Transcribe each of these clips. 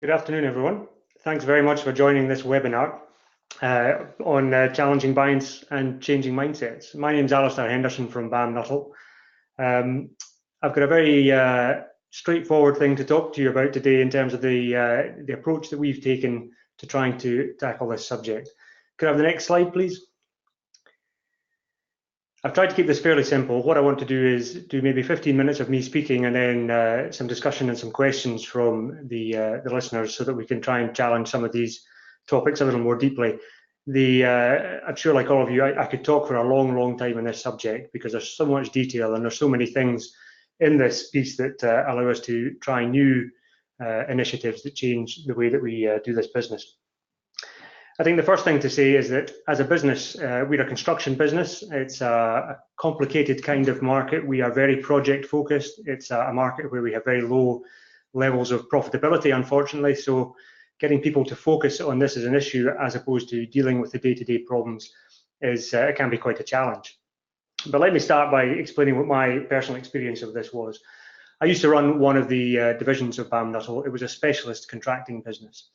Good afternoon, everyone. Thanks very much for joining this webinar on challenging binds and changing mindsets. My name is Alistair Henderson from BAM Nuttall. I've got a very straightforward thing to talk to you about today in terms of the approach that we've taken to trying to tackle this subject. Could I have the next slide, please? I've tried to keep this fairly simple. What I want to do is do maybe 15 minutes of me speaking and then some discussion and some questions from the listeners so that we can try and challenge some of these topics a little more deeply. I'm sure, like all of you, I could talk for a long time on this subject because there's so much detail and there's so many things in this piece that allow us to try new initiatives that change the way that we do this business. I think the first thing to say is that as a business, we're a construction business. It's a complicated kind of market. We are very project focused. It's a market where we have very low levels of profitability, unfortunately. So getting people to focus on this as an issue as opposed to dealing with the day-to-day problems it can be quite a challenge. But let me start by explaining what my personal experience of this was. I used to run one of the divisions of BAM Nuttall. It was a specialist contracting business.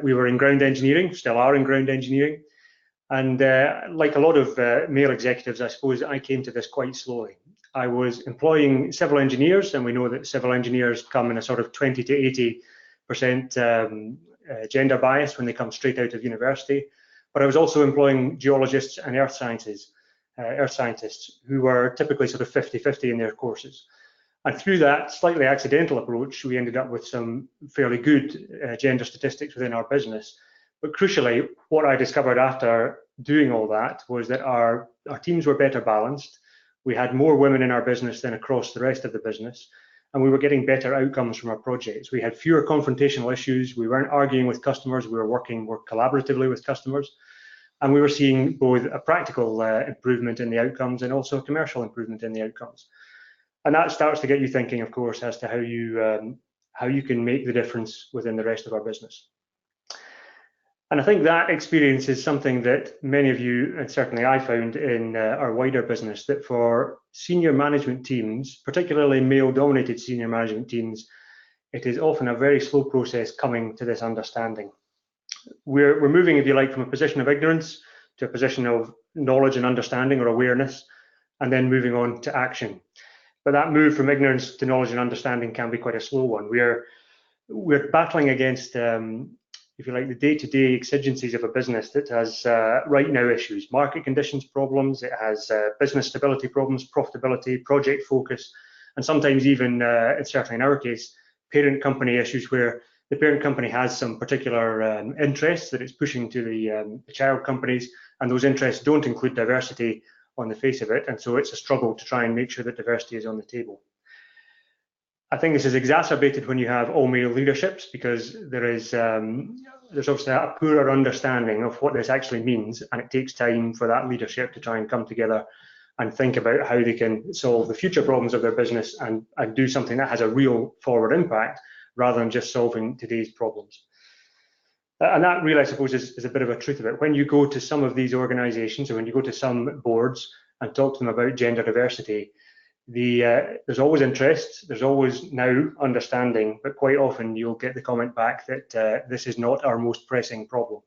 We were in ground engineering, still are in ground engineering. And like a lot of male executives, I suppose I came to this quite slowly. I was employing civil engineers, and we know that civil engineers come in a sort of 20 to 80% gender bias when they come straight out of university. But I was also employing geologists and earth scientists who were typically sort of 50-50 in their courses. And through that slightly accidental approach, we ended up with some fairly good gender statistics within our business. But crucially, what I discovered after doing all that was that our teams were better balanced. We had more women in our business than across the rest of the business, and we were getting better outcomes from our projects. We had fewer confrontational issues. We weren't arguing with customers. We were working more collaboratively with customers. And we were seeing both a practical improvement in the outcomes and also a commercial improvement in the outcomes. And that starts to get you thinking, of course, as to how you can make the difference within the rest of our business. And I think that experience is something that many of you, and certainly I found in our wider business, that for senior management teams, particularly male-dominated senior management teams, it is often a very slow process coming to this understanding. We're moving, if you like, from a position of ignorance to a position of knowledge and understanding or awareness, and then moving on to action. But that move from ignorance to knowledge and understanding can be quite a slow one. We're battling against, if you like, the day-to-day exigencies of a business that has right now issues, market conditions problems, it has business stability problems, profitability, project focus, and sometimes even, certainly in our case, parent company issues where the parent company has some particular interests that it's pushing to the child companies, and those interests don't include diversity on the face of it, and so it's a struggle to try and make sure that diversity is on the table. I think this is exacerbated when you have all male leaderships because there's obviously a poorer understanding of what this actually means, and it takes time for that leadership to try and come together and think about how they can solve the future problems of their business and do something that has a real forward impact rather than just solving today's problems. And that really, I suppose, is a bit of a truth of it. When you go to some of these organizations or when you go to some boards and talk to them about gender diversity, there's always interest, there's always now understanding, but quite often you'll get the comment back that this is not our most pressing problem.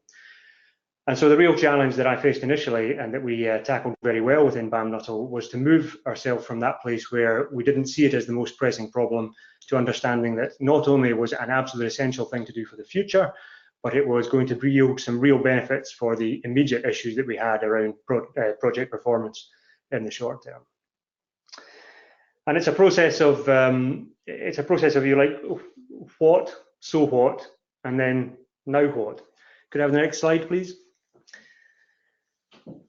And so the real challenge that I faced initially and that we tackled very well within BAM Nuttall was to move ourselves from that place where we didn't see it as the most pressing problem to understanding that not only was it an absolute essential thing to do for the future, but it was going to yield some real benefits for the immediate issues that we had around project performance in the short term. And it's a process of you like what, so what, and then now what. Could I have the next slide, please?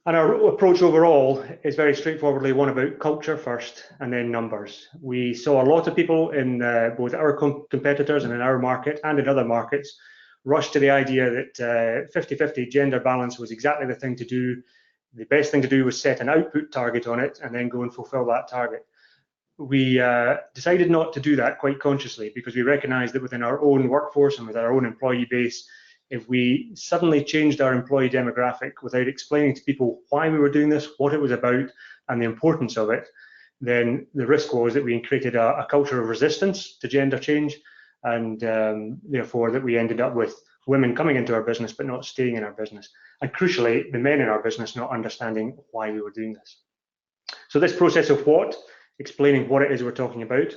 And our approach overall is very straightforwardly one about culture first and then numbers. We saw a lot of people in both our competitors and in our market and in other markets rush to the idea that 50-50 gender balance was exactly the thing to do. The best thing to do was set an output target on it and then go and fulfill that target. We decided not to do that quite consciously because we recognized that within our own workforce and with our own employee base, if we suddenly changed our employee demographic without explaining to people why we were doing this, what it was about, and the importance of it, then the risk was that we created a culture of resistance to gender change, and therefore that we ended up with women coming into our business but not staying in our business, and crucially the men in our business not understanding why we were doing this. So this process of what, explaining what it is we're talking about,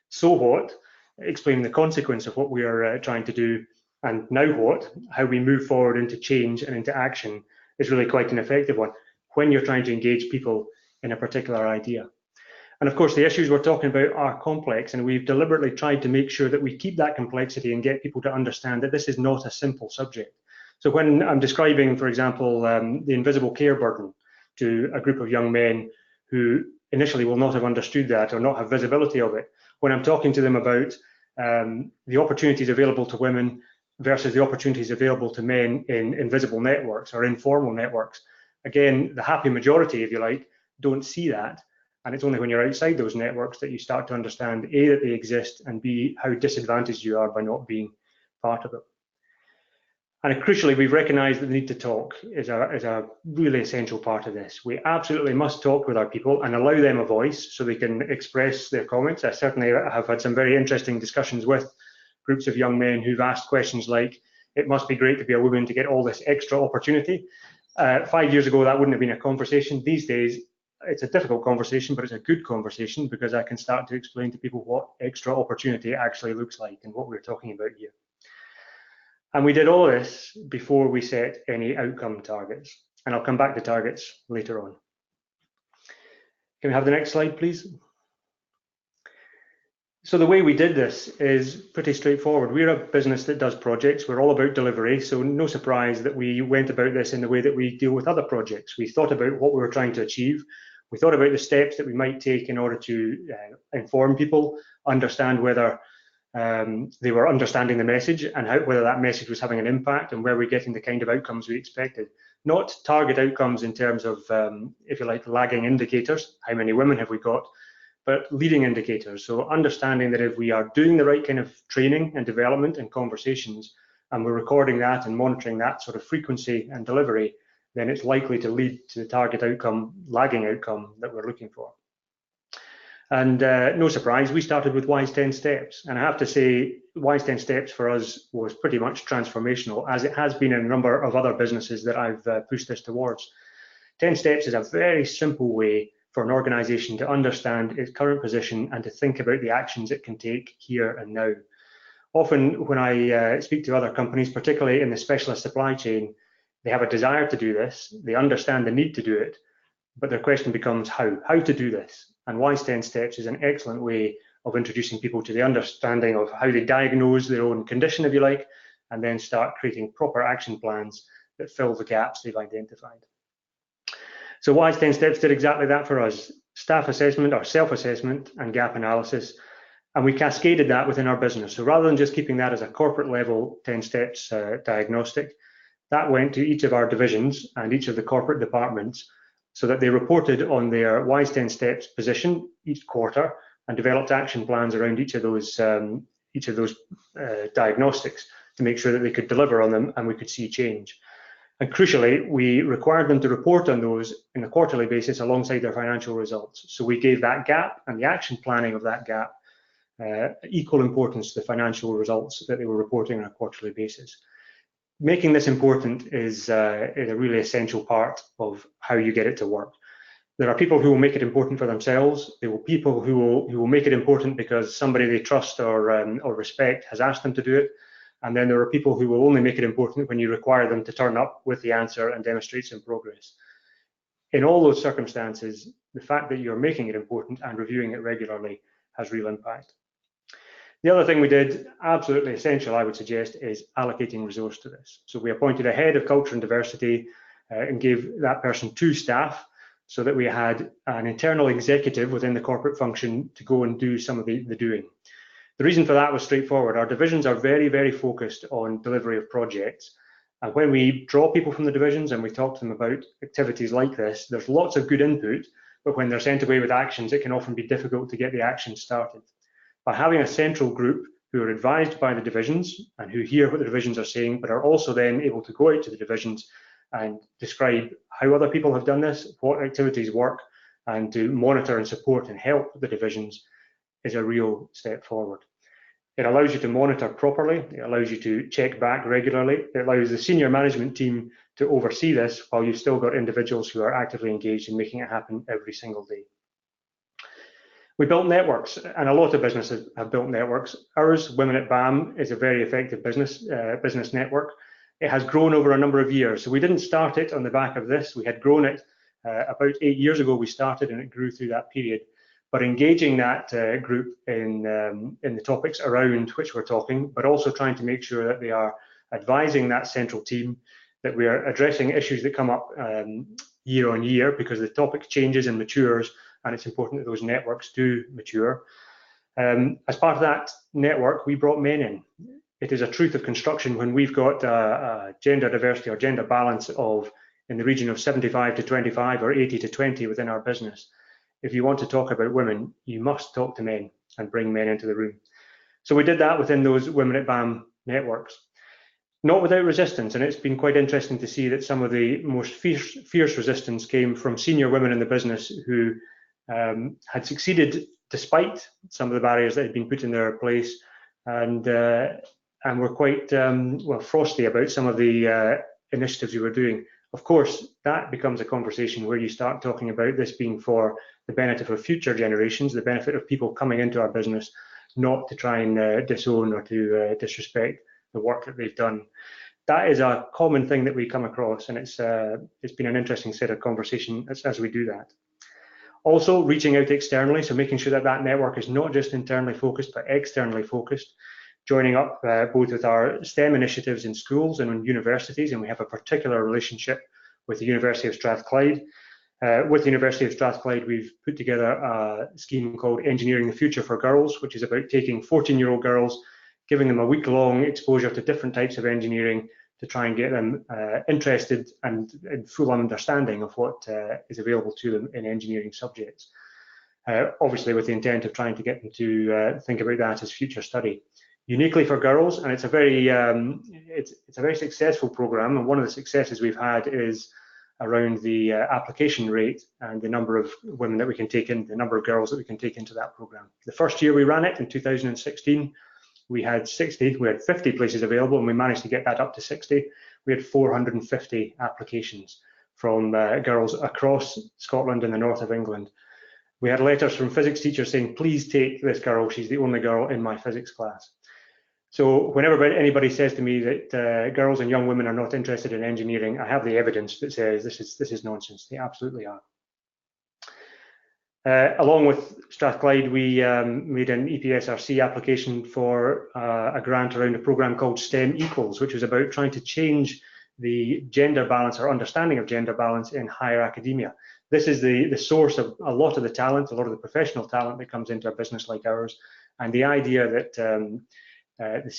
so what, explaining the consequence of what we are trying to do, and now what, how we move forward into change and into action, is really quite an effective one when you're trying to engage people in a particular idea. And of course, the issues we're talking about are complex, and we've deliberately tried to make sure that we keep that complexity and get people to understand that this is not a simple subject. So when I'm describing, for example, the invisible care burden to a group of young men who initially will not have understood that or not have visibility of it, when I'm talking to them about the opportunities available to women versus the opportunities available to men in invisible networks or informal networks, again, the happy majority, if you like, don't see that. And it's only when you're outside those networks that you start to understand, A, that they exist, and B, how disadvantaged you are by not being part of them. And crucially, we've recognised that the need to talk is a really essential part of this. We absolutely must talk with our people and allow them a voice so they can express their comments. I certainly have had some very interesting discussions with groups of young men who've asked questions like, it must be great to be a woman to get all this extra opportunity. 5 years ago, that wouldn't have been a conversation. These days, it's a difficult conversation, but it's a good conversation because I can start to explain to people what extra opportunity actually looks like and what we're talking about here. And we did all this before we set any outcome targets. And I'll come back to targets later on. Can we have the next slide, please? So the way we did this is pretty straightforward. We're a business that does projects. We're all about delivery. So no surprise that we went about this in the way that we deal with other projects. We thought about what we were trying to achieve. We thought about the steps that we might take in order to inform people, understand whether they were understanding the message and whether that message was having an impact and where we're getting the kind of outcomes we expected. Not target outcomes in terms of, if you like, lagging indicators, how many women have we got, but leading indicators. So understanding that if we are doing the right kind of training and development and conversations, and we're recording that and monitoring that sort of frequency and delivery, then it's likely to lead to the target outcome, lagging outcome that we're looking for. And no surprise, we started with WISE 10 Steps. And I have to say, WISE 10 Steps for us was pretty much transformational, as it has been in a number of other businesses that I've pushed this towards. 10 Steps is a very simple way for an organization to understand its current position and to think about the actions it can take here and now. Often when I speak to other companies, particularly in the specialist supply chain, they have a desire to do this, they understand the need to do it, but their question becomes how to do this. And WISE 10 Steps is an excellent way of introducing people to the understanding of how they diagnose their own condition, if you like, and then start creating proper action plans that fill the gaps they've identified. So WISE 10 Steps did exactly that for us: staff assessment or self-assessment and gap analysis. And we cascaded that within our business. So rather than just keeping that as a corporate level 10 Steps diagnostic, that went to each of our divisions and each of the corporate departments so that they reported on their WISE 10 Steps position each quarter and developed action plans around each of those diagnostics to make sure that they could deliver on them and we could see change. And crucially, we required them to report on those on a quarterly basis alongside their financial results. So we gave that gap and the action planning of that gap equal importance to the financial results that they were reporting on a quarterly basis. Making this important is a really essential part of how you get it to work. There are people who will make it important for themselves. There will be people who will make it important because somebody they trust or respect has asked them to do it. And then there are people who will only make it important when you require them to turn up with the answer and demonstrate some progress. In all those circumstances, the fact that you're making it important and reviewing it regularly has real impact. The other thing we did, absolutely essential, I would suggest, is allocating resource to this. So we appointed a head of culture and diversity and gave that person 2 staff so that we had an internal executive within the corporate function to go and do some of the doing. The reason for that was straightforward. Our divisions are very, very focused on delivery of projects. And when we draw people from the divisions and we talk to them about activities like this, there's lots of good input, but when they're sent away with actions, it can often be difficult to get the action started. By having a central group who are advised by the divisions and who hear what the divisions are saying, but are also then able to go out to the divisions and describe how other people have done this, what activities work, and to monitor and support and help the divisions, is a real step forward. It allows you to monitor properly. It allows you to check back regularly. It allows the senior management team to oversee this while you've still got individuals who are actively engaged in making it happen every single day. We built networks, and a lot of businesses have built networks. Ours, Women at BAM, is a very effective business network. It has grown over a number of years. So we didn't start it on the back of this. We had grown it about 8 years ago. We started, and it grew through that period. But engaging that group in the topics around which we're talking, but also trying to make sure that they are advising that central team, that we are addressing issues that come up year on year because the topic changes and matures, and it's important that those networks do mature. As part of that network, we brought men in. It is a truth of construction when we've got gender diversity or gender balance of in the region of 75 to 25 or 80 to 20 within our business. If you want to talk about women, you must talk to men and bring men into the room. So we did that within those Women at BAM networks. Not without resistance, and it's been quite interesting to see that some of the most fierce resistance came from senior women in the business who had succeeded despite some of the barriers that had been put in their place, and were quite frosty about some of the initiatives we were doing. Of course, that becomes a conversation where you start talking about this being for the benefit of future generations, the benefit of people coming into our business, not to try and disown or to disrespect the work that they've done. That is a common thing that we come across, and it's been an interesting set of conversation as we do that. Also, reaching out externally, so making sure that that network is not just internally focused, but externally focused, joining up both with our STEM initiatives in schools and in universities, and we have a particular relationship with the University of Strathclyde. With the University of Strathclyde, we've put together a scheme called Engineering the Future for Girls, which is about taking 14-year-old girls, giving them a week-long exposure to different types of engineering to try and get them interested and in full understanding of what is available to them in engineering subjects. Obviously with the intent of trying to get them to think about that as future study. Uniquely for girls, and it's a very successful program, and one of the successes we've had is around the application rate and the number of women that we can take in, the number of girls that we can take into that program. The first year we ran it in 2016, we had 50 places available, and we managed to get that up to 60. We had 450 applications from girls across Scotland and the north of England. We had letters from physics teachers saying, please take this girl, she's the only girl in my physics class. So whenever anybody says to me that girls and young women are not interested in engineering, I have the evidence that says this is nonsense. They absolutely are. Along with Strathclyde, we made an EPSRC application for a grant around a program called STEM Equals, which was about trying to change the gender balance or understanding of gender balance in higher academia. This is the source of a lot of the talent, a lot of the professional talent that comes into a business like ours, and the idea that the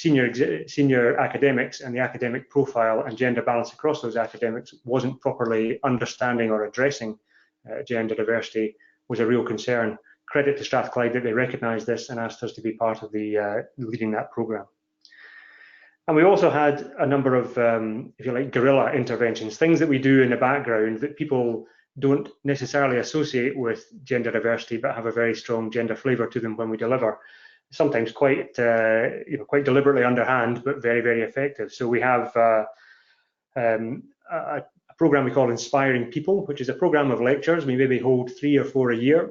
senior academics and the academic profile and gender balance across those academics wasn't properly understanding or addressing gender diversity was a real concern. Credit to Strathclyde that they recognised this and asked us to be part of the leading that programme. And we also had a number of, if you like, guerrilla interventions, things that we do in the background that people don't necessarily associate with gender diversity, but have a very strong gender flavour to them when we deliver. Sometimes quite deliberately underhand, but very, very effective. So we have a program we call Inspiring People, which is a program of lectures. We maybe hold 3 or 4 a year,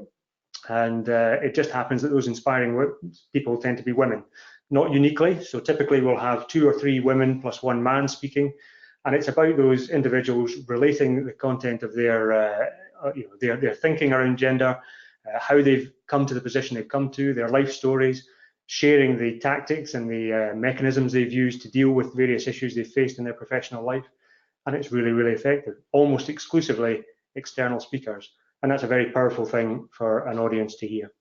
and it just happens that those inspiring people tend to be women, not uniquely. So typically we'll have 2 or 3 women plus 1 man speaking, and it's about those individuals relating the content of their thinking around gender, how they've come to the position they've come to, their life stories, sharing the tactics and the mechanisms they've used to deal with various issues they've faced in their professional life. And it's really, really effective, almost exclusively external speakers. And that's a very powerful thing for an audience to hear.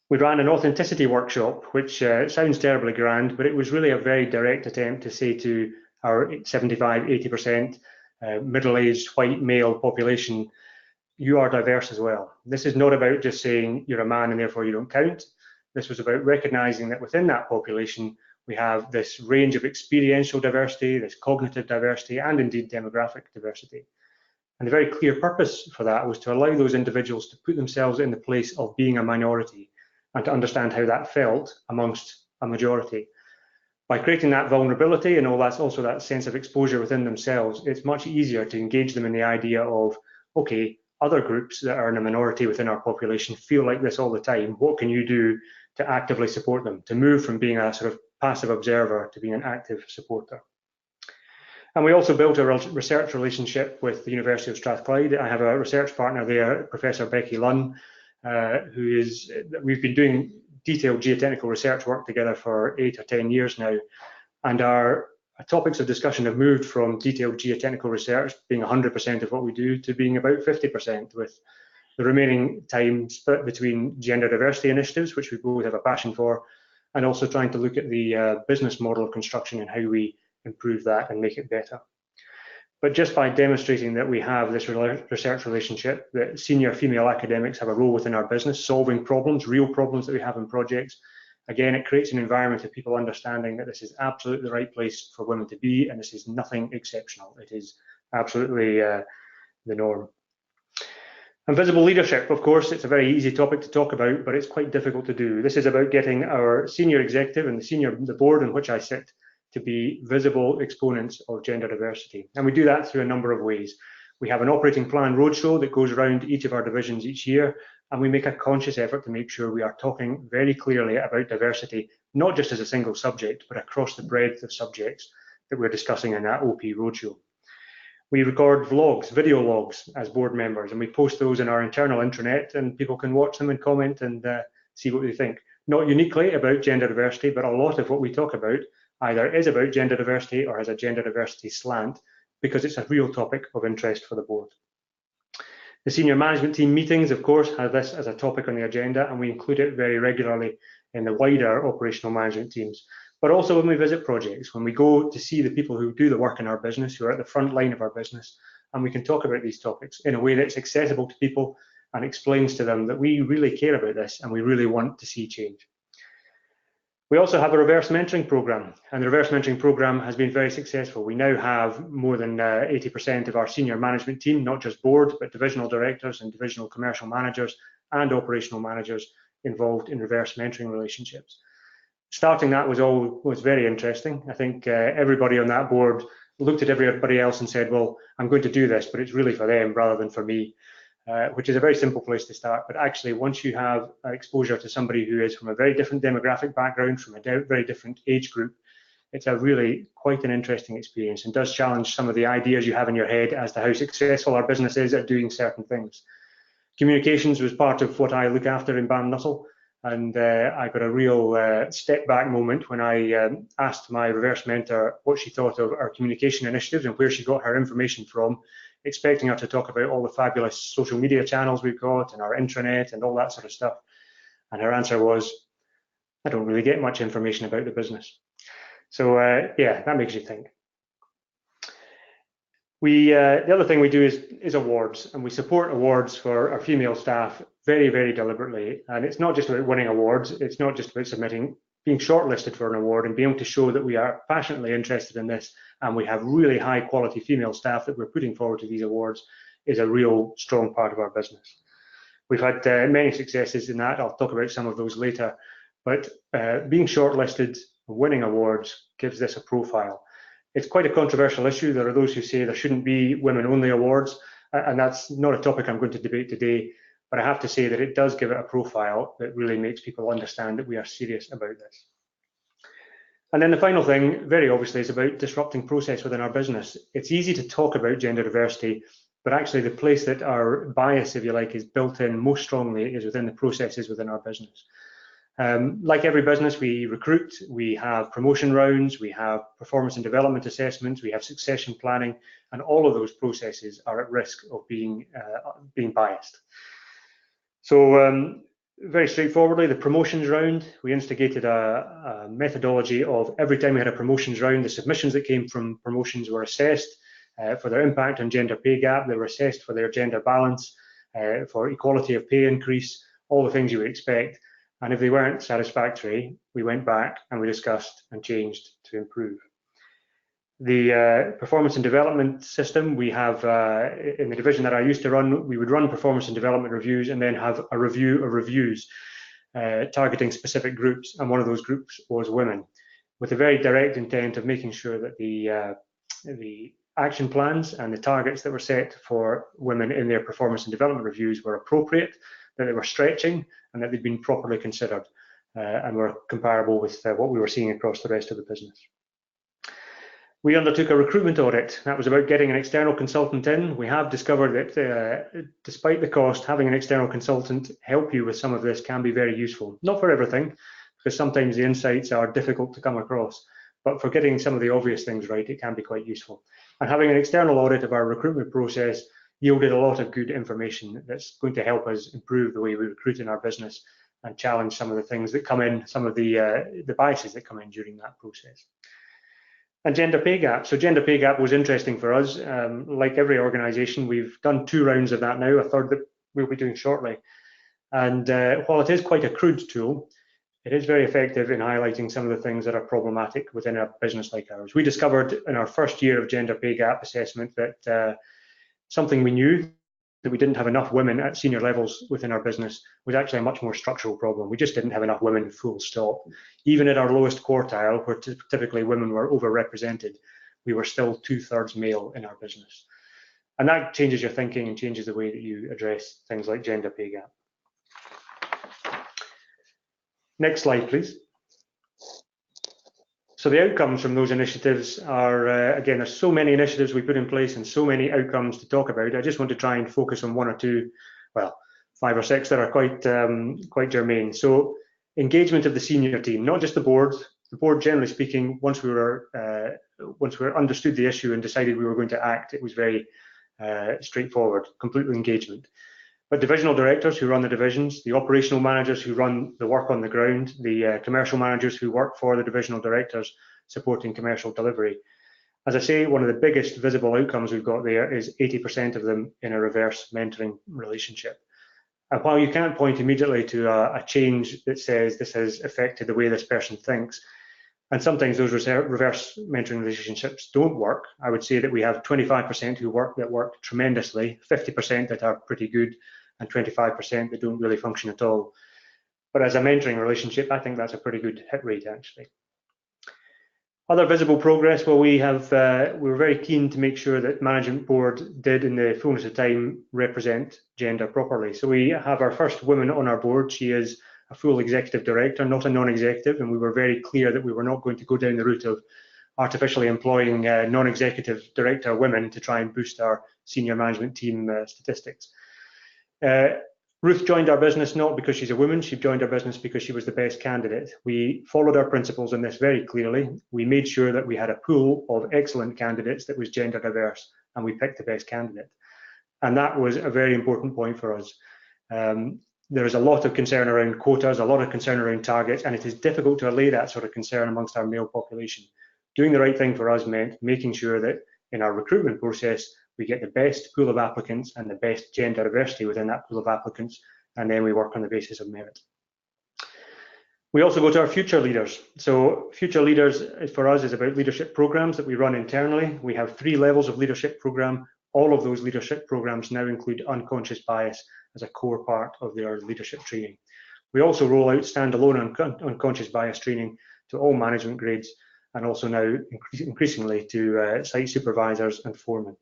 We ran an authenticity workshop, which sounds terribly grand, but it was really a very direct attempt to say to our 75, 80% middle-aged white male population, you are diverse as well. This is not about just saying you're a man and therefore you don't count. This was about recognizing that within that population, we have this range of experiential diversity, this cognitive diversity, and indeed demographic diversity. And the very clear purpose for that was to allow those individuals to put themselves in the place of being a minority and to understand how that felt amongst a majority. By creating that vulnerability and all that's also that sense of exposure within themselves, it's much easier to engage them in the idea of, okay, other groups that are in a minority within our population feel like this all the time. What can you do to actively support them, to move from being a sort of passive observer to being an active supporter? And we also built a research relationship with the University of Strathclyde. I have a research partner there, Professor Becky Lunn, we've been doing detailed geotechnical research work together for 8 or 10 years now. And our topics of discussion have moved from detailed geotechnical research being 100% of what we do to being about 50%, with the remaining time split between gender diversity initiatives, which we both have a passion for, and also trying to look at the business model of construction and how we improve that and make it better. But just by demonstrating that we have this research relationship, that senior female academics have a role within our business, solving problems, real problems that we have in projects, again, it creates an environment of people understanding that this is absolutely the right place for women to be, and this is nothing exceptional. It is absolutely the norm. And visible leadership, of course, it's a very easy topic to talk about, but it's quite difficult to do. This is about getting our senior executive and the board in which I sit to be visible exponents of gender diversity. And we do that through a number of ways. We have an operating plan roadshow that goes around each of our divisions each year, and we make a conscious effort to make sure we are talking very clearly about diversity, not just as a single subject, but across the breadth of subjects that we're discussing in that OP roadshow. We record vlogs, video logs as board members, and we post those in our internal intranet, and people can watch them and comment and see what they think. Not uniquely about gender diversity, but a lot of what we talk about either is about gender diversity or has a gender diversity slant, because it's a real topic of interest for the board. The senior management team meetings, of course, have this as a topic on the agenda, and we include it very regularly in the wider operational management teams. But also when we visit projects, when we go to see the people who do the work in our business, who are at the front line of our business, and we can talk about these topics in a way that's accessible to people and explains to them that we really care about this and we really want to see change. We also have a reverse mentoring program, and the reverse mentoring program has been very successful. We now have more than 80% of our senior management team, not just board, but divisional directors and divisional commercial managers and operational managers involved in reverse mentoring relationships. Starting that was very interesting. I think everybody on that board looked at everybody else and said, well, I'm going to do this, but it's really for them rather than for me. Which is a very simple place to start. But actually, once you have exposure to somebody who is from a very different demographic background, from a very different age group, it's a really quite an interesting experience and does challenge some of the ideas you have in your head as to how successful our business is at doing certain things. Communications was part of what I look after in BAM Nuttall, and I got a real step back moment when I asked my reverse mentor what she thought of our communication initiatives and where she got her information from, expecting her to talk about all the fabulous social media channels we've got and our intranet and all that sort of stuff. And her answer was, I don't really get much information about the business. So yeah, that makes you think. The other thing we do is awards, and we support awards for our female staff very, very deliberately. And it's not just about winning awards. It's not just about being shortlisted for an award and being able to show that we are passionately interested in this and we have really high quality female staff that we're putting forward to these awards is a real strong part of our business. We've had many successes in that. I'll talk about some of those later, but being shortlisted, winning awards gives this a profile. It's quite a controversial issue. There are those who say there shouldn't be women-only awards, and that's not a topic I'm going to debate today, but I have to say that it does give it a profile that really makes people understand that we are serious about this. And then the final thing, very obviously, is about disrupting process within our business. It's easy to talk about gender diversity, but actually the place that our bias, if you like, is built in most strongly is within the processes within our business. Like every business, we recruit, we have promotion rounds, we have performance and development assessments, we have succession planning, and all of those processes are at risk of being biased. So very straightforwardly, the promotions round, we instigated a methodology of every time we had a promotions round, the submissions that came from promotions were assessed for their impact on gender pay gap, they were assessed for their gender balance, for equality of pay increase, all the things you would expect. And if they weren't satisfactory, we went back and we discussed and changed to improve. The performance and development system, we have in the division that I used to run, we would run performance and development reviews and then have a review of reviews. targeting specific groups, and one of those groups was women, with a very direct intent of making sure that the action plans and the targets that were set for women in their performance and development reviews were appropriate, that they were stretching, and that they'd been properly considered and were comparable with what we were seeing across the rest of the business. We undertook a recruitment audit. That was about getting an external consultant in. We have discovered that despite the cost, having an external consultant help you with some of this can be very useful. Not for everything, because sometimes the insights are difficult to come across, but for getting some of the obvious things right, it can be quite useful. And having an external audit of our recruitment process yielded a lot of good information that's going to help us improve the way we recruit in our business and challenge some of the things that come in, some of the biases that come in during that process. And gender pay gap. So gender pay gap was interesting for us. Like every organisation, we've done 2 rounds of that now, a third that we'll be doing shortly. And while it is quite a crude tool, it is very effective in highlighting some of the things that are problematic within a business like ours. We discovered in our first year of gender pay gap assessment that something we knew, that we didn't have enough women at senior levels within our business, was actually a much more structural problem. We just didn't have enough women, full stop. Even at our lowest quartile, where typically women were overrepresented, we were still 2/3 male in our business. And that changes your thinking and changes the way that you address things like gender pay gap. Next slide, please. So the outcomes from those initiatives are, again, there's so many initiatives we put in place and so many outcomes to talk about. I just want to try and focus on 1 or 2, well, 5 or 6 that are quite germane. So engagement of the senior team, not just the board. The board, generally speaking, once we understood the issue and decided we were going to act, it was very straightforward, complete engagement. But divisional directors who run the divisions, the operational managers who run the work on the ground, the commercial managers who work for the divisional directors supporting commercial delivery. As I say, one of the biggest visible outcomes we've got there is 80% of them in a reverse mentoring relationship. And while you can't point immediately to a change that says this has affected the way this person thinks, and sometimes those reverse mentoring relationships don't work, I would say that we have 25% who work tremendously, 50% that are pretty good, and 25% that don't really function at all. But as a mentoring relationship, I think that's a pretty good hit rate, actually. Other visible progress, well, we were very keen to make sure that management board did, in the fullness of time, represent gender properly. So we have our first woman on our board. She is a full executive director, not a non-executive, and we were very clear that we were not going to go down the route of artificially employing non-executive director women to try and boost our senior management team statistics. Ruth joined our business not because she's a woman, she joined our business because she was the best candidate. We followed our principles in this very clearly. We made sure that we had a pool of excellent candidates that was gender diverse, and we picked the best candidate. And that was a very important point for us. There is a lot of concern around quotas, a lot of concern around targets, and it is difficult to allay that sort of concern amongst our male population. Doing the right thing for us meant making sure that in our recruitment process, we get the best pool of applicants and the best gender diversity within that pool of applicants, and then we work on the basis of merit. We also go to our future leaders. So future leaders for us is about leadership programs that we run internally. We have 3 levels of leadership program. All of those leadership programs now include unconscious bias as a core part of their leadership training. We also roll out standalone unconscious bias training to all management grades, and also now increasingly to site supervisors and foremen.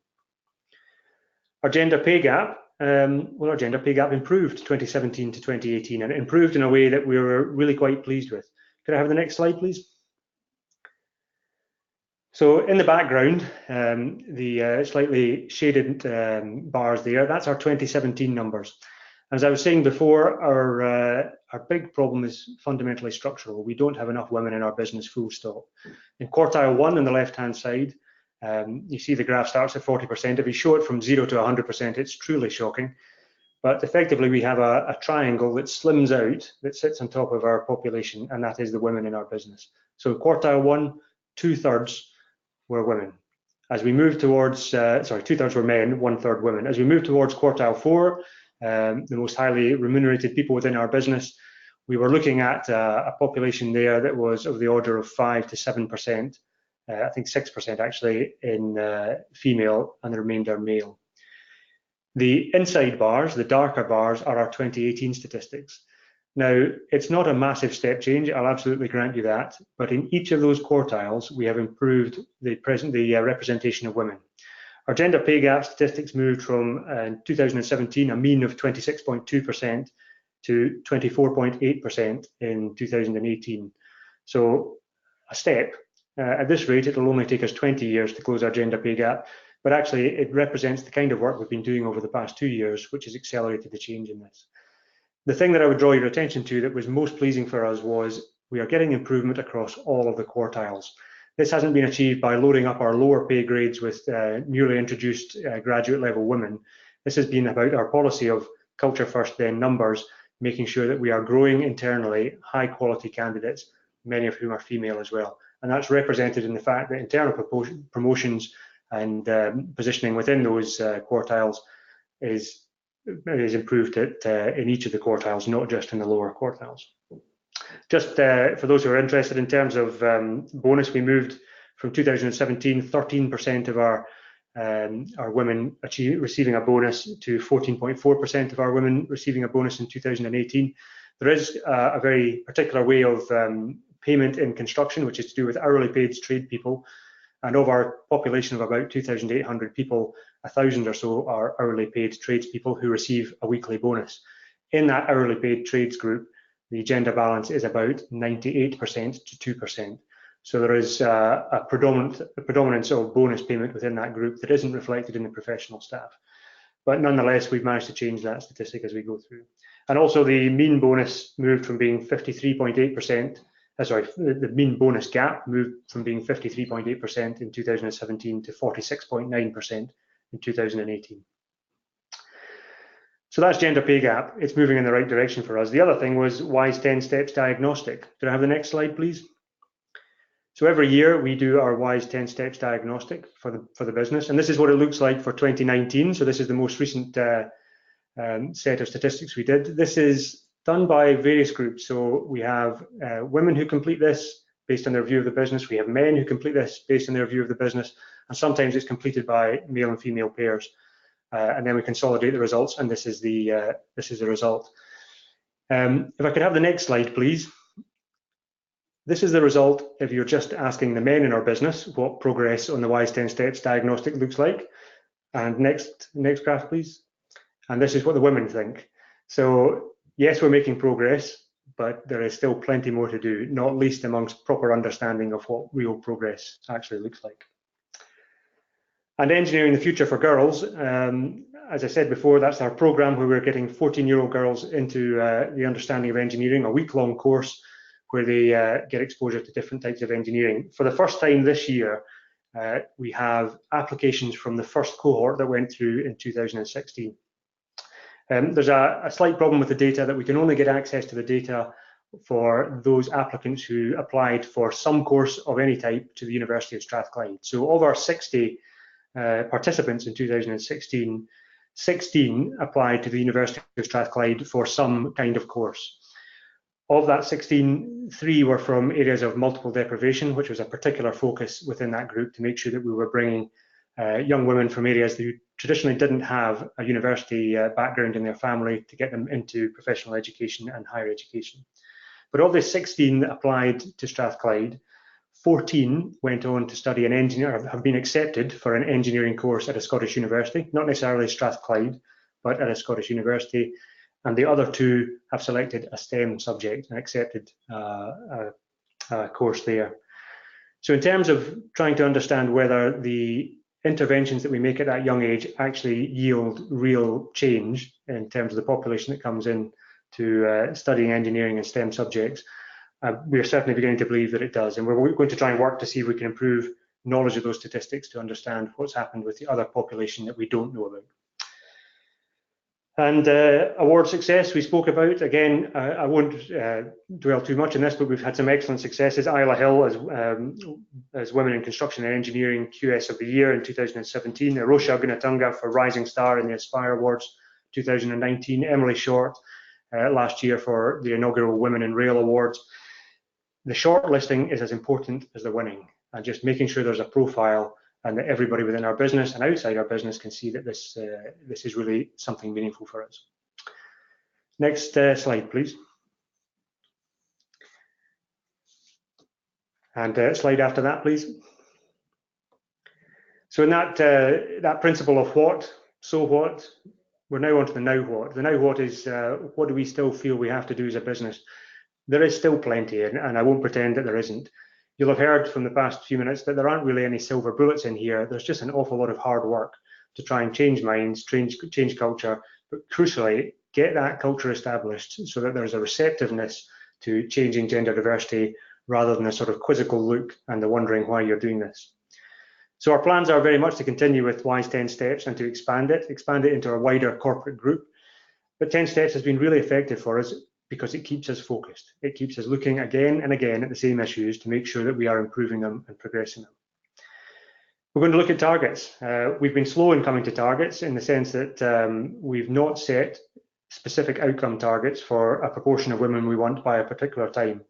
Our gender pay gap, our gender pay gap improved 2017 to 2018, and it improved in a way that we were really quite pleased with. Could I have the next slide, please? So in the background, the slightly shaded bars there, that's our 2017 numbers. As I was saying before, our big problem is fundamentally structural. We don't have enough women in our business, full stop. In quartile 1 on the left-hand side, you see the graph starts at 40%. If you show it from 0 to 100%, it's truly shocking. But effectively, we have a triangle that slims out, that sits on top of our population, and that is the women in our business. So quartile 1, 2/3 were women. As we move towards, 2/3 were men, 1/3 women. As we move towards quartile 4, the most highly remunerated people within our business, we were looking at a population there that was of the order of 5 to 7%, I think 6% actually, in female, and the remainder male. The inside bars, the darker bars, are our 2018 statistics. Now, it's not a massive step change, I'll absolutely grant you that, but in each of those quartiles, we have improved the representation of women. Our gender pay gap statistics moved from 2017, a mean of 26.2% to 24.8% in 2018. So a step. At this rate, it'll only take us 20 years to close our gender pay gap, but actually it represents the kind of work we've been doing over the past 2 years, which has accelerated the change in this. The thing that I would draw your attention to that was most pleasing for us was we are getting improvement across all of the quartiles. This hasn't been achieved by loading up our lower pay grades with newly introduced graduate level women. This has been about our policy of culture first, then numbers, making sure that we are growing internally high quality candidates, many of whom are female as well. And that's represented in the fact that internal promotions and positioning within those quartiles is improved in each of the quartiles, not just in the lower quartiles. Just for those who are interested, in terms of bonus, we moved from 2017, 13% of our women receiving a bonus to 14.4% of our women receiving a bonus in 2018. There is a very particular way of payment in construction, which is to do with hourly paid trade people. And of our population of about 2,800 people, 1,000 or so are hourly paid tradespeople who receive a weekly bonus. In that hourly paid trades group, the gender balance is about 98% to 2%. So there is a predominance of bonus payment within that group that isn't reflected in the professional staff. But nonetheless, we've managed to change that statistic as we go through. And also the mean bonus moved from being 53.8%, the mean bonus gap moved from being 53.8% in 2017 to 46.9% in 2018. So that's gender pay gap. It's moving in the right direction for us. The other thing was WISE 10 Steps Diagnostic. Could I have the next slide, please? So every year we do our WISE 10 Steps Diagnostic for the business, and this is what it looks like for 2019. So this is the most recent set of statistics we did. This is done by various groups. So we have women who complete this based on their view of the business. We have men who complete this based on their view of the business, and sometimes it's completed by male and female pairs. And then we consolidate the results, and this is the result. If I could have the next slide, please. This is the result if you're just asking the men in our business what progress on the WISE 10 Steps Diagnostic looks like. And next graph, please. And this is what the women think. So yes, we're making progress, but there is still plenty more to do, not least amongst proper understanding of what real progress actually looks like. And Engineering the Future for Girls, as I said before, that's our program where we're getting 14-year-old girls into the understanding of engineering, a week-long course where they get exposure to different types of engineering. For the first time this year, we have applications from the first cohort that went through in 2016. There's a slight problem with the data that we can only get access to the data for those applicants who applied for some course of any type to the University of Strathclyde. So of our 60 participants in 2016, 16 applied to the University of Strathclyde for some kind of course. Of that 16, 3 were from areas of multiple deprivation, which was a particular focus within that group to make sure that we were bringing young women from areas who traditionally didn't have a university background in their family to get them into professional education and higher education. But of the 16 that applied to Strathclyde, 14 went on to study an engineer, have been accepted for an engineering course at a Scottish university, not necessarily Strathclyde, but at a Scottish university. And the other 2 have selected a STEM subject and accepted a course there. So in terms of trying to understand whether the interventions that we make at that young age actually yield real change in terms of the population that comes in to studying engineering and STEM subjects, we are certainly beginning to believe that it does. And we're going to try and work to see if we can improve knowledge of those statistics to understand what's happened with the other population that we don't know about. And award success we spoke about. Again, I won't dwell too much on this, but we've had some excellent successes. Isla Hill as Women in Construction and Engineering QS of the Year in 2017. Arosha Gunatunga for Rising Star in the Aspire Awards 2019. Emily Short last year for the inaugural Women in Rail Awards. The shortlisting is as important as the winning, and just making sure there's a profile and that everybody within our business and outside our business can see that this is really something meaningful for us. Next slide, please. And slide after that, please. So in that principle of what, so what, we're now on to the now what. The now what is what do we still feel we have to do as a business? There is still plenty, and I won't pretend that there isn't. You'll have heard from the past few minutes that there aren't really any silver bullets in here. There's just an awful lot of hard work to try and change minds, change culture, but crucially, get that culture established so that there's a receptiveness to changing gender diversity rather than a sort of quizzical look and the wondering why you're doing this. So our plans are very much to continue with WISE 10 Steps and to expand it into a wider corporate group. But 10 Steps has been really effective for us because it keeps us focused. It keeps us looking again and again at the same issues to make sure that we are improving them and progressing them. We're going to look at targets. We've been slow in coming to targets in the sense that we've not set specific outcome targets for a proportion of women we want by a particular time.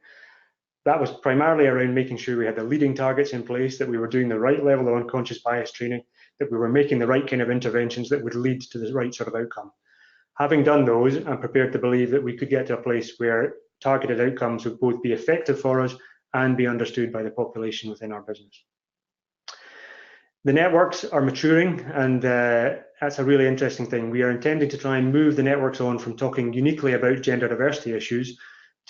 That was primarily around making sure we had the leading targets in place, that we were doing the right level of unconscious bias training, that we were making the right kind of interventions that would lead to the right sort of outcome. Having done those, I'm prepared to believe that we could get to a place where targeted outcomes would both be effective for us and be understood by the population within our business. The networks are maturing, and that's a really interesting thing. We are intending to try and move the networks on from talking uniquely about gender diversity issues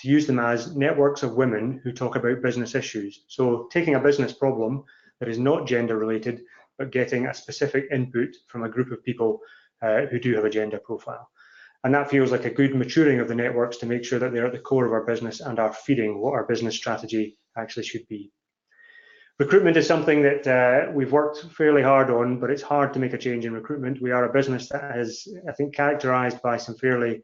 to use them as networks of women who talk about business issues. So taking a business problem that is not gender related, but getting a specific input from a group of people who do have a gender profile. And that feels like a good maturing of the networks to make sure that they're at the core of our business and are feeding what our business strategy actually should be. Recruitment is something that we've worked fairly hard on, but it's hard to make a change in recruitment. We are a business that is, I think, characterized by some fairly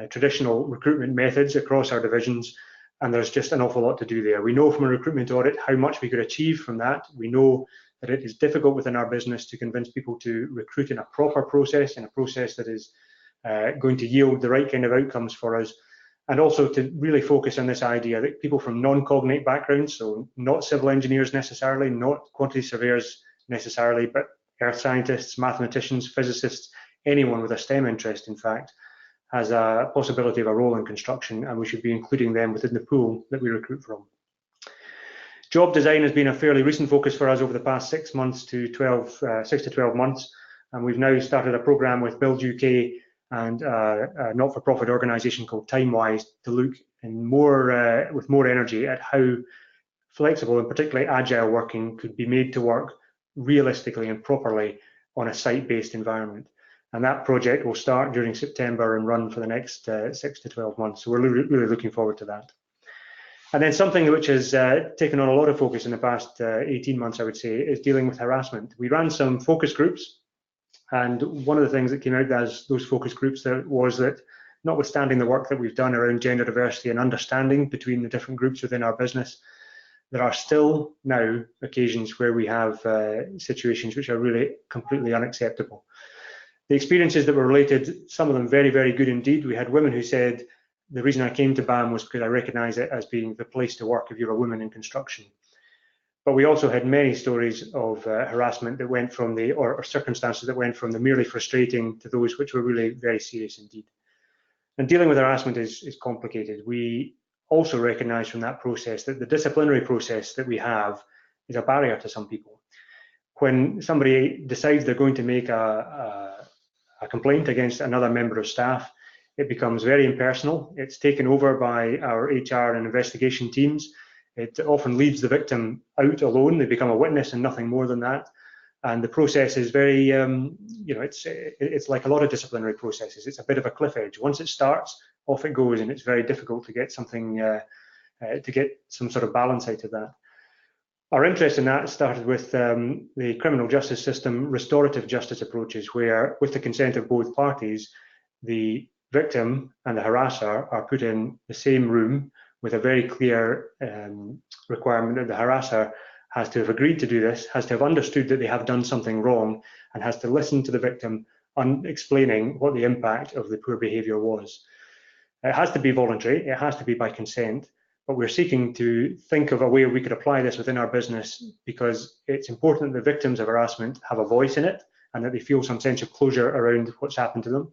traditional recruitment methods across our divisions, and there's just an awful lot to do there. We know from a recruitment audit how much we could achieve from that. We know that it is difficult within our business to convince people to recruit in a proper process, in a process that is going to yield the right kind of outcomes for us, and also to really focus on this idea that people from non-cognate backgrounds, so not civil engineers necessarily, not quantity surveyors necessarily, but earth scientists, mathematicians, physicists, anyone with a STEM interest, in fact, has a possibility of a role in construction, and we should be including them within the pool that we recruit from. Job design has been a fairly recent focus for us over the past 6 to 12 months, and we've now started a program with Build UK and a not-for-profit organisation called TimeWise to look in with more energy at how flexible and particularly agile working could be made to work realistically and properly on a site-based environment. And that project will start during September and run for the next 6 to 12 months. So we're really looking forward to that. And then something which has taken on a lot of focus in the past 18 months, I would say, is dealing with harassment. We ran some focus groups, and one of the things that came out as those focus groups was that, notwithstanding the work that we've done around gender diversity and understanding between the different groups within our business, there are still now occasions where we have situations which are really completely unacceptable. The experiences that were related, some of them very, very good indeed. We had women who said, the reason I came to BAM was because I recognise it as being the place to work if you're a woman in construction. But we also had many stories of harassment that went from or circumstances that went from the merely frustrating to those which were really very serious indeed. And dealing with harassment is complicated. We also recognise from that process that the disciplinary process that we have is a barrier to some people. When somebody decides they're going to make a complaint against another member of staff, it becomes very impersonal. It's taken over by our HR and investigation teams. It often leaves the victim out alone. They become a witness and nothing more than that. And the process is very, it's like a lot of disciplinary processes. It's a bit of a cliff edge. Once it starts, off it goes, and it's very difficult to get something, to get some sort of balance out of that. Our interest in that started with the criminal justice system restorative justice approaches, where, with the consent of both parties, the victim and the harasser are put in the same room with a very clear requirement that the harasser has to have agreed to do this, has to have understood that they have done something wrong, and has to listen to the victim explaining what the impact of the poor behaviour was. It has to be voluntary, it has to be by consent, but we're seeking to think of a way we could apply this within our business, because it's important that the victims of harassment have a voice in it and that they feel some sense of closure around what's happened to them.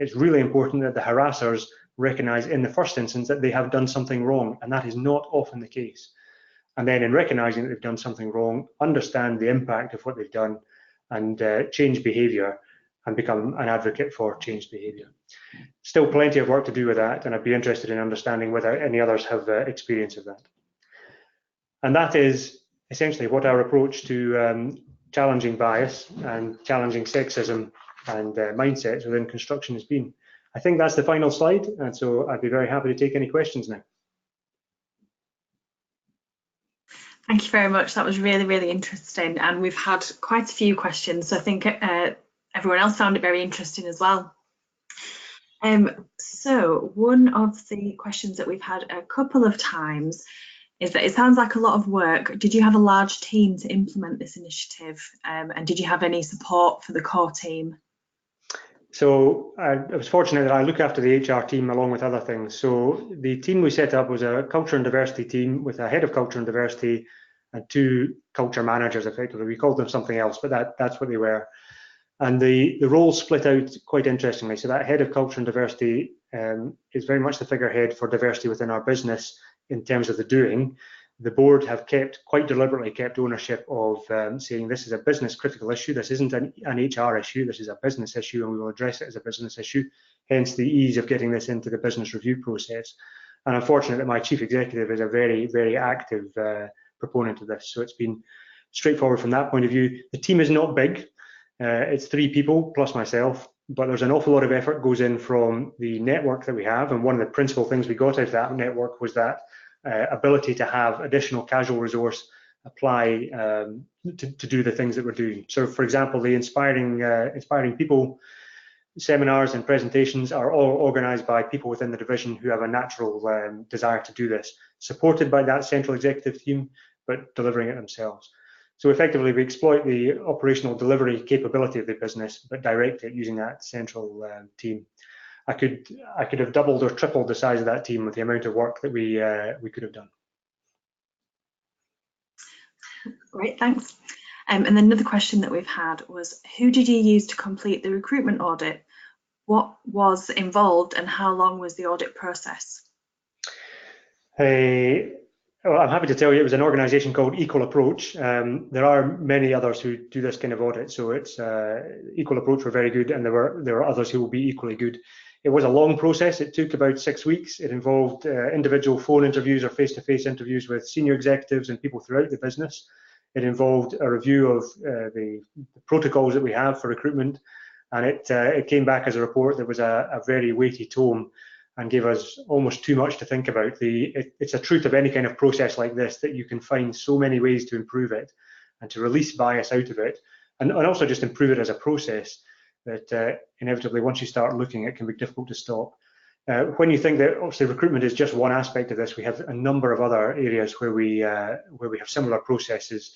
It's really important that the harassers recognise in the first instance that they have done something wrong, and that is not often the case. And then in recognising that they've done something wrong, understand the impact of what they've done and change behaviour and become an advocate for changed behaviour. Still plenty of work to do with that, and I'd be interested in understanding whether any others have experience of that. And that is essentially what our approach to challenging bias and challenging sexism and mindsets within construction has been. I think that's the final slide, and so I'd be very happy to take any questions now. Thank you very much. That was really, really interesting, and we've had quite a few questions, so I think everyone else found it very interesting as well. So one of the questions that we've had a couple of times is that it sounds like a lot of work. Did you have a large team to implement this initiative, and did you have any support for the core team? So I was fortunate that I look after the HR team along with other things. So the team we set up was a culture and diversity team with a head of culture and diversity and 2 culture managers, effectively. We called them something else, but that's what they were. And the roles split out quite interestingly. So that head of culture and diversity is very much the figurehead for diversity within our business in terms of the doing. The board have quite deliberately kept ownership of saying this is a business critical issue. This isn't an HR issue. This is a business issue, and we will address it as a business issue. Hence the ease of getting this into the business review process. And I'm fortunate that my chief executive is a very, very active proponent of this. So it's been straightforward from that point of view. The team is not big. It's 3 people plus myself, but there's an awful lot of effort goes in from the network that we have. And one of the principal things we got out of that network was that ability to have additional casual resource apply to do the things that we're doing. So, for example, the inspiring people seminars and presentations are all organised by people within the division who have a natural desire to do this, supported by that central executive team, but delivering it themselves. So effectively, we exploit the operational delivery capability of the business, but direct it using that central team. I could have doubled or tripled the size of that team with the amount of work that we could have done. Great, thanks. And then another question that we've had was, who did you use to complete the recruitment audit? What was involved and how long was the audit process? Well, I'm happy to tell you it was an organisation called Equal Approach. There are many others who do this kind of audit, so it's Equal Approach were very good, and there are others who will be equally good. It was a long process. It took about 6 weeks. It involved individual phone interviews or face-to-face interviews with senior executives and people throughout the business. It involved a review of the protocols that we have for recruitment, and it came back as a report that was a very weighty tome and gave us almost too much to think about. It's a truth of any kind of process like this that you can find so many ways to improve it and to release bias out of it, and also just improve it as a process that inevitably once you start looking, it can be difficult to stop. When you think that obviously recruitment is just one aspect of this, we have a number of other areas where we have similar processes.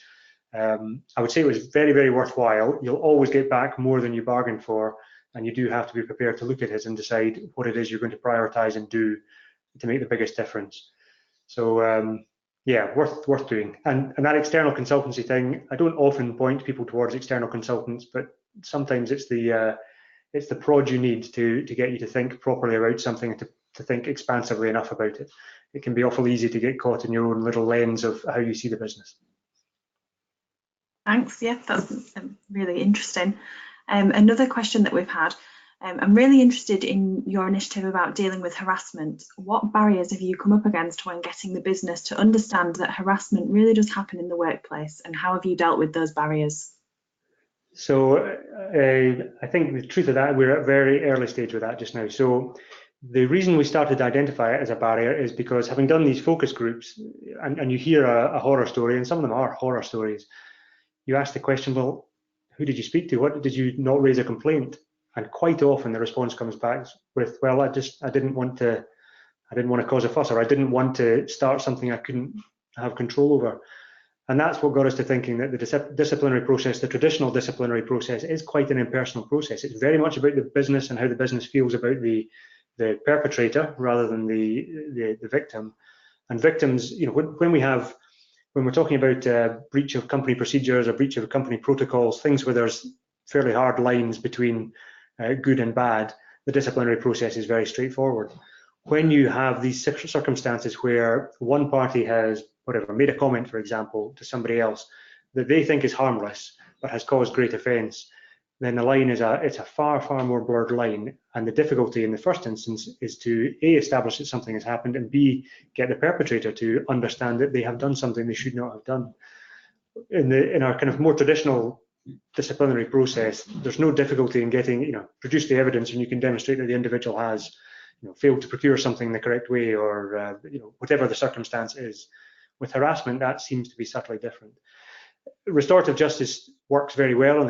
I would say it was very, very worthwhile. You'll always get back more than you bargained for, and you do have to be prepared to look at it and decide what it is you're going to prioritize and do to make the biggest difference. So yeah, worth doing. And that external consultancy thing, I don't often point people towards external consultants, but sometimes it's the prod you need to get you to think properly about something and to think expansively enough about it. It can be awful easy to get caught in your own little lens of how you see the business. Thanks. Yeah, that's really interesting. Another question that we've had, I'm really interested in your initiative about dealing with harassment. What barriers have you come up against when getting the business to understand that harassment really does happen in the workplace, and how have you dealt with those barriers? So I think the truth of that, we're at a very early stage with that just now. So the reason we started to identify it as a barrier is because having done these focus groups, and you hear a horror story, and some of them are horror stories, you ask the question, well, who did you speak to? What did you not raise a complaint? And quite often the response comes back with, well, I didn't want to cause a fuss, or I didn't want to start something I couldn't have control over. And that's what got us to thinking that the disciplinary process, the traditional disciplinary process, is quite an impersonal process. It's very much about the business and how the business feels about the perpetrator rather than the victim. And victims, you know, when we're talking about breach of company procedures or breach of company protocols, things where there's fairly hard lines between good and bad, the disciplinary process is very straightforward. When you have these circumstances where one party has whatever, made a comment, for example, to somebody else that they think is harmless but has caused great offence, then the line is it's a far, far more blurred line. And the difficulty in the first instance is to A, establish that something has happened, and B, get the perpetrator to understand that they have done something they should not have done. In our kind of more traditional disciplinary process, there's no difficulty in getting, produce the evidence and you can demonstrate that the individual has, failed to procure something the correct way, or whatever the circumstance is. With harassment, that seems to be subtly different. Restorative justice works very well in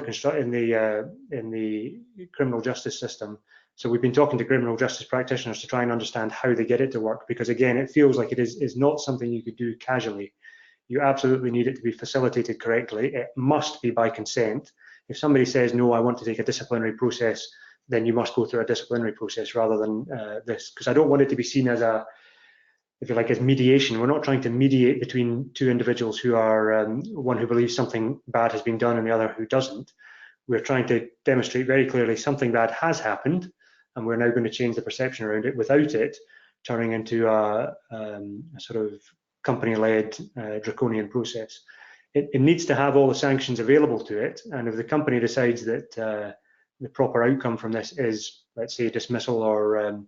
the criminal justice system. So we've been talking to criminal justice practitioners to try and understand how they get it to work, because again, it feels like it is not something you could do casually. You absolutely need it to be facilitated correctly. It must be by consent. If somebody says, no, I want to take a disciplinary process, then you must go through a disciplinary process rather than this, because I don't want it to be seen as a, if you like, as mediation. We're not trying to mediate between two individuals who are one who believes something bad has been done and the other who doesn't. We're trying to demonstrate very clearly something bad has happened, and we're now going to change the perception around it without it turning into a sort of company-led draconian process. It needs to have all the sanctions available to it, and if the company decides that the proper outcome from this is, let's say, dismissal or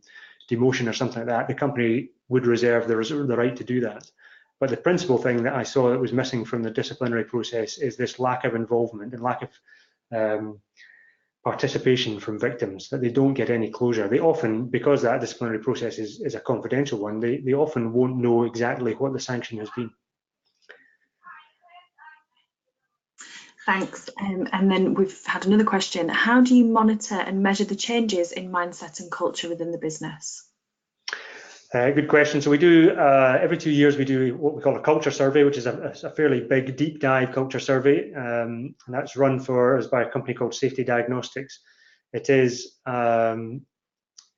demotion or something like that, the company would reserve the right to do that. But the principal thing that I saw that was missing from the disciplinary process is this lack of involvement and lack of participation from victims, that they don't get any closure. They often, because that disciplinary process is a confidential one, they often won't know exactly what the sanction has been. Thanks. And then we've had another question. How do you monitor and measure the changes in mindset and culture within the business? Good question. So we do, every 2 years, we do what we call a culture survey, which is a fairly big, deep dive culture survey. And that's run by a company called Safety Diagnostics. It's a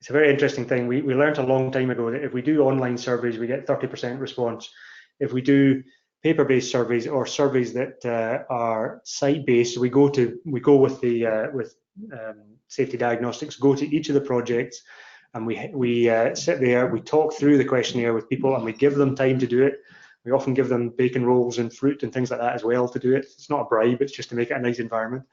very interesting thing. We learned a long time ago that if we do online surveys, we get 30% response. If we do paper-based surveys or surveys that are site-based, so we go with Safety Diagnostics, go to each of the projects, and we sit there, we talk through the questionnaire with people, and we give them time to do it. We often give them bacon rolls and fruit and things like that as well to do it. It's not a bribe, it's just to make it a nice environment.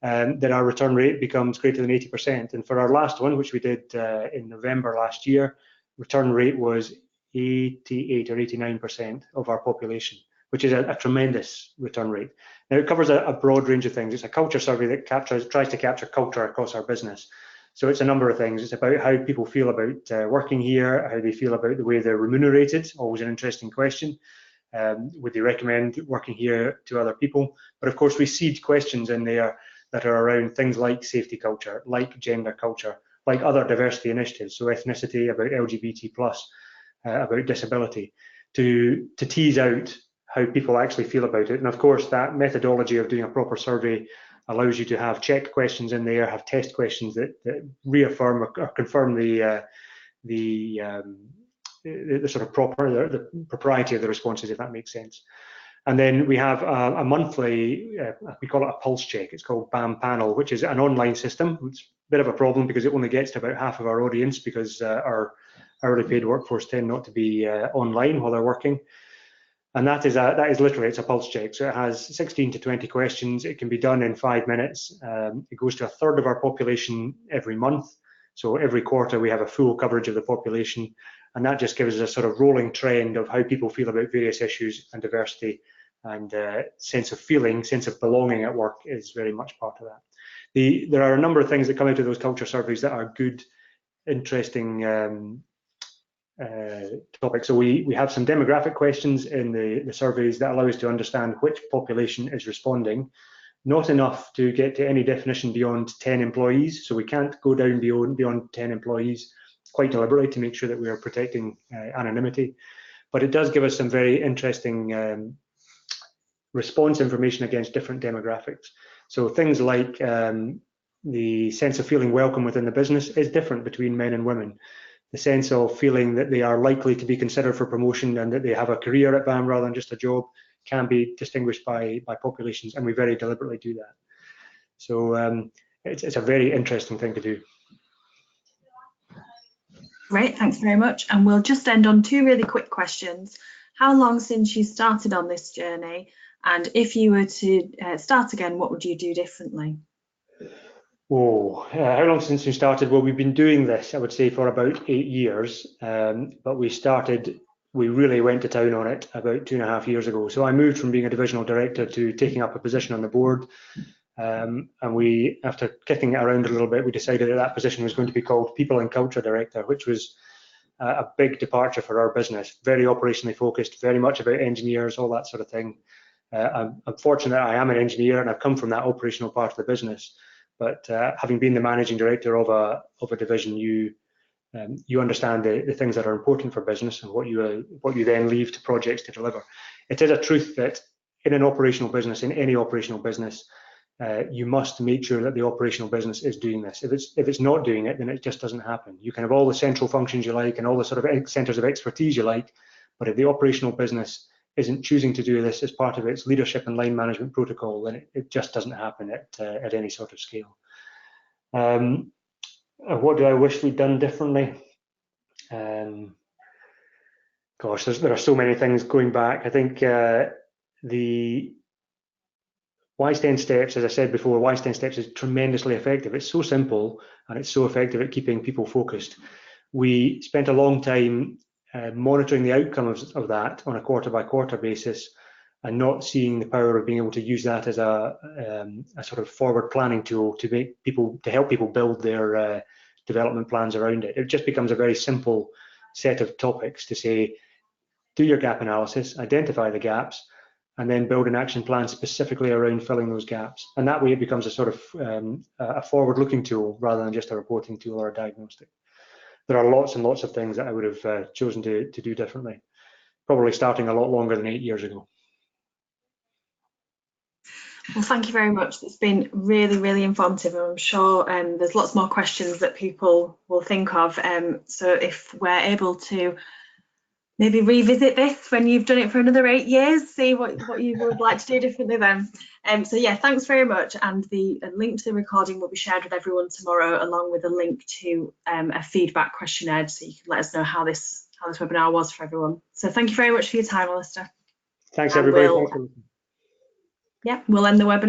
Then our return rate becomes greater than 80%. And for our last one, which we did in November last year, return rate was 88 or 89% of our population, which is a tremendous return rate. Now, it covers a broad range of things. It's a culture survey that tries to capture culture across our business. So it's a number of things. It's about how people feel about working here, how they feel about the way they're remunerated, always an interesting question. Would they recommend working here to other people? But of course, we seed questions in there that are around things like safety culture, like gender culture, like other diversity initiatives, so ethnicity, about LGBT+, about disability, to tease out how people actually feel about it. And of course, that methodology of doing a proper survey allows you to have check questions in there, have test questions that reaffirm or confirm the sort of the propriety of the responses, if that makes sense. And then we have a monthly, we call it a pulse check. It's called BAM Panel, which is an online system. It's a bit of a problem because it only gets to about half of our audience, because our hourly paid workforce tend not to be online while they're working. And that is literally, it's a pulse check. So it has 16 to 20 questions. It can be done in 5 minutes. It goes to a third of our population every month. So every quarter we have a full coverage of the population. And that just gives us a sort of rolling trend of how people feel about various issues, and diversity, and sense of feeling, sense of belonging at work is very much part of that. There are a number of things that come out of those culture surveys that are good, interesting topics. So we have some demographic questions in the surveys that allow us to understand which population is responding. Not enough to get to any definition beyond 10 employees. So we can't go down beyond 10 employees, quite deliberately, to make sure that we are protecting anonymity. But it does give us some very interesting response information against different demographics. So things like the sense of feeling welcome within the business is different between men and women. The sense of feeling that they are likely to be considered for promotion and that they have a career at BAM rather than just a job can be distinguished by populations, and we very deliberately do that. So it's a very interesting thing to do. Great, thanks very much. And we'll just end on 2 really quick questions. how long since you started on this journey? And if you were to start again, what would you do differently? Oh, how long since we started? Well, we've been doing this, I would say, for about 8 years. But we really went to town on it about 2.5 years ago. So I moved from being a divisional director to taking up a position on the board. And we, after kicking it around a little bit, we decided that that position was going to be called People and Culture Director, which was a big departure for our business. Very operationally focused, very much about engineers, all that sort of thing. I'm fortunate I am an engineer and I've come from that operational part of the business. But having been the managing director of a division, you understand the things that are important for business and what you then leave to projects to deliver. It is a truth that in an operational business, in any operational business, you must make sure that the operational business is doing this. If it's not doing it, then it just doesn't happen. You can have all the central functions you like and all the sort of centres of expertise you like, but if the operational business isn't choosing to do this as part of its leadership and line management protocol, then it just doesn't happen at any sort of scale. What do I wish we'd done differently? Gosh, there are so many things going back. I think the Wise 10 Steps, as I said before, Wise 10 Steps is tremendously effective. It's so simple and it's so effective at keeping people focused. We spent a long time monitoring the outcome of that on a quarter by quarter basis and not seeing the power of being able to use that as a sort of forward planning tool to help people build their development plans around it. It just becomes a very simple set of topics to say, do your gap analysis, identify the gaps, and then build an action plan specifically around filling those gaps. And that way it becomes a sort of a forward-looking tool rather than just a reporting tool or a diagnostic. There are lots and lots of things that I would have chosen to do differently, probably starting a lot longer than 8 years ago. Well, thank you very much. It's been really, really informative. I'm sure there's lots more questions that people will think of. So if we're able to maybe revisit this when you've done it for another 8 years, see what you would like to do differently then. So yeah, thanks very much. And the link to the recording will be shared with everyone tomorrow, along with a link to a feedback questionnaire, so you can let us know how this webinar was for everyone. So thank you very much for your time, Alistair. Thanks, everybody. Yeah, we'll end the webinar.